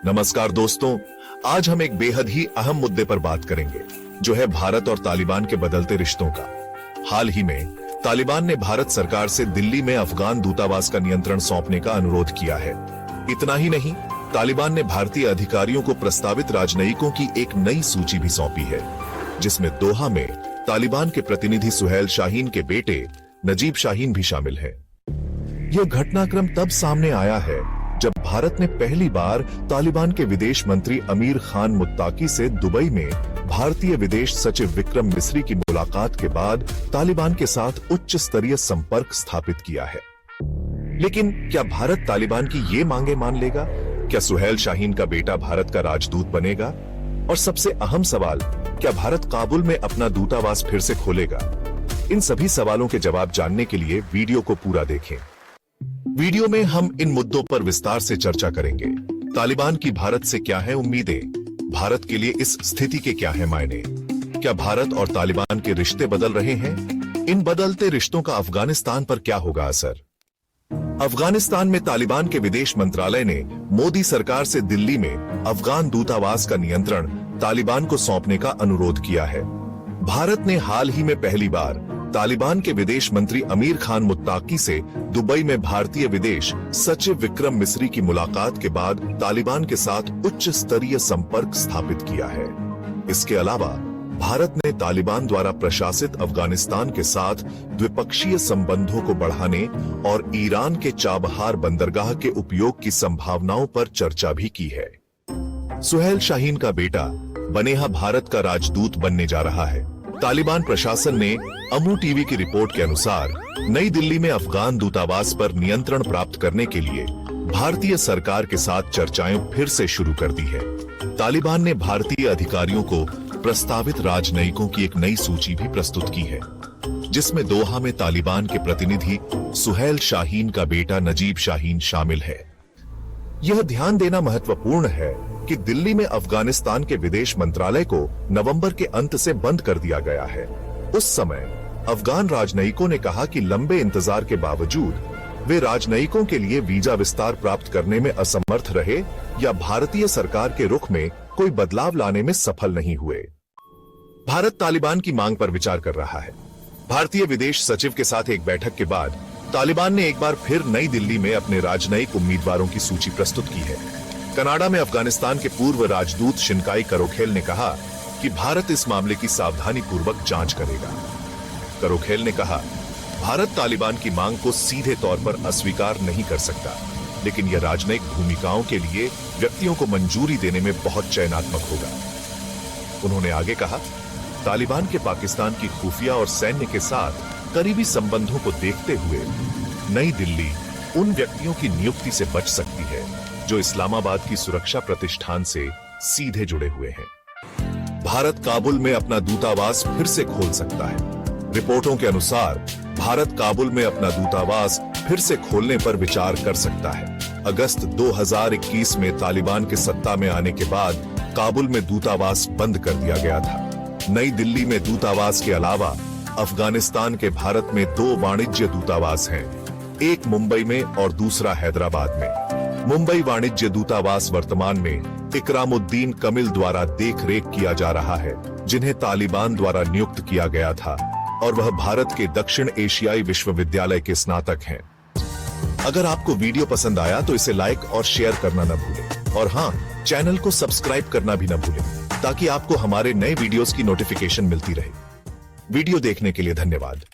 नमस्कार दोस्तों, आज हम एक बेहद ही अहम मुद्दे पर बात करेंगे, जो है भारत और तालिबान के बदलते रिश्तों का। हाल ही में तालिबान ने भारत सरकार से दिल्ली में अफगान दूतावास का नियंत्रण सौंपने का अनुरोध किया है। इतना ही नहीं, तालिबान ने भारतीय अधिकारियों को प्रस्तावित राजनयिकों की एक नई सूची भी सौंपी है, जिसमें दोहा में तालिबान के प्रतिनिधि सुहेल शाहीन के बेटे नजीब शाहीन भी शामिल है। यह घटनाक्रम तब सामने आया है जब भारत ने पहली बार तालिबान के विदेश मंत्री अमीर खान मुत्ताकी से दुबई में भारतीय विदेश सचिव विक्रम मिस्री की मुलाकात के बाद तालिबान के साथ उच्च स्तरीय संपर्क स्थापित किया है। लेकिन क्या भारत तालिबान की ये मांगे मान लेगा? क्या सुहेल शाहीन का बेटा भारत का राजदूत बनेगा? और सबसे अहम सवाल, क्या भारत काबुल में अपना दूतावास फिर से खोलेगा? इन सभी सवालों के जवाब जानने के लिए वीडियो को पूरा देखें। वीडियो में हम इन मुद्दों पर विस्तार से चर्चा करेंगे। तालिबान की भारत से क्या है उम्मीदें? भारत के लिए इस स्थिति के क्या है मायने? क्या भारत और तालिबान के रिश्ते बदल रहे हैं? इन बदलते रिश्तों का अफगानिस्तान पर क्या होगा असर? अफगानिस्तान में तालिबान के विदेश मंत्रालय ने मोदी सरकार से दिल्ली में अफगान दूतावास का नियंत्रण तालिबान को सौंपने का अनुरोध किया है। भारत ने हाल ही में पहली बार तालिबान के विदेश मंत्री अमीर खान मुत्ताकी से दुबई में भारतीय विदेश सचिव विक्रम मिस्री की मुलाकात के बाद तालिबान के साथ उच्च स्तरीय संपर्क स्थापित किया है। इसके अलावा भारत ने तालिबान द्वारा प्रशासित अफगानिस्तान के साथ द्विपक्षीय संबंधों को बढ़ाने और ईरान के चाबहार बंदरगाह के उपयोग की संभावनाओं पर चर्चा भी की है। सुहेल शाहीन का बेटा बनेहा भारत का राजदूत बनने जा रहा है। तालिबान प्रशासन ने अमू टीवी की रिपोर्ट के अनुसार नई दिल्ली में अफगान दूतावास पर नियंत्रण प्राप्त करने के लिए भारतीय सरकार के साथ चर्चाएं फिर से शुरू कर दी है। तालिबान ने भारतीय अधिकारियों को प्रस्तावित राजनयिकों की एक नई सूची भी प्रस्तुत की है, जिसमें दोहा में तालिबान के प्रतिनिधि सुहेल शाहीन का बेटा नजीब शाहीन शामिल है। यह ध्यान देना महत्वपूर्ण है कि दिल्ली में अफगानिस्तान के विदेश मंत्रालय को नवंबर के अंत से बंद कर दिया गया है। उस समय अफगान राजनयिकों ने कहा कि लंबे इंतजार के बावजूद वे राजनयिकों के लिए वीजा विस्तार प्राप्त करने में असमर्थ रहे या भारतीय सरकार के रुख में कोई बदलाव लाने में सफल नहीं हुए। भारत तालिबान की मांग पर विचार कर रहा है। भारतीय विदेश सचिव के साथ एक बैठक के बाद तालिबान ने एक बार फिर नई दिल्ली में अपने राजनयिक उम्मीदवारों की सूची प्रस्तुत की है। कनाडा में अफगानिस्तान के पूर्व राजदूत शिनकाई करोखेल ने कहा कि भारत इस मामले की सावधानी पूर्वक जांच करेगा। करोखेल ने कहा, भारत तालिबान की मांग को सीधे तौर पर अस्वीकार नहीं कर सकता, लेकिन यह राजनयिक भूमिकाओं के लिए व्यक्तियों को मंजूरी देने में बहुत चयनात्मक होगा। उन्होंने आगे कहा, तालिबान के पाकिस्तान की खुफिया और सैन्य के साथ करीबी संबंधों को देखते हुए नई दिल्ली उन व्यक्तियों की नियुक्ति से बच सकती है जो इस्लामाबाद की सुरक्षा प्रतिष्ठान से सीधे जुड़े हुए हैं। भारत काबुल में अपना दूतावास फिर से खोल सकता है। रिपोर्टों के अनुसार भारत काबुल में अपना दूतावास फिर से खोलने पर विचार कर सकता है। अगस्त 2021 में तालिबान के सत्ता में आने के बाद काबुल में दूतावास बंद कर दिया गया था। नई दिल्ली में दूतावास के अलावा अफगानिस्तान के भारत में 2 वाणिज्य दूतावास हैं, एक मुंबई में और दूसरा हैदराबाद में। मुंबई वाणिज्य दूतावास वर्तमान में इकरामुद्दीन कमिल द्वारा देख-रेख किया जा रहा है, जिन्हें तालिबान द्वारा नियुक्त किया गया था, और वह भारत के दक्षिण एशियाई विश्वविद्यालय के स्नातक हैं। अगर आपको वीडियो पसंद आया तो इसे लाइक और शेयर करना न भूलें, और हाँ, चैनल को सब्सक्राइब करना भी न भूलें, ताकि आपको हमारे नए वीडियोस की नोटिफिकेशन मिलती रहे। वीडियो देखने के लिए धन्यवाद।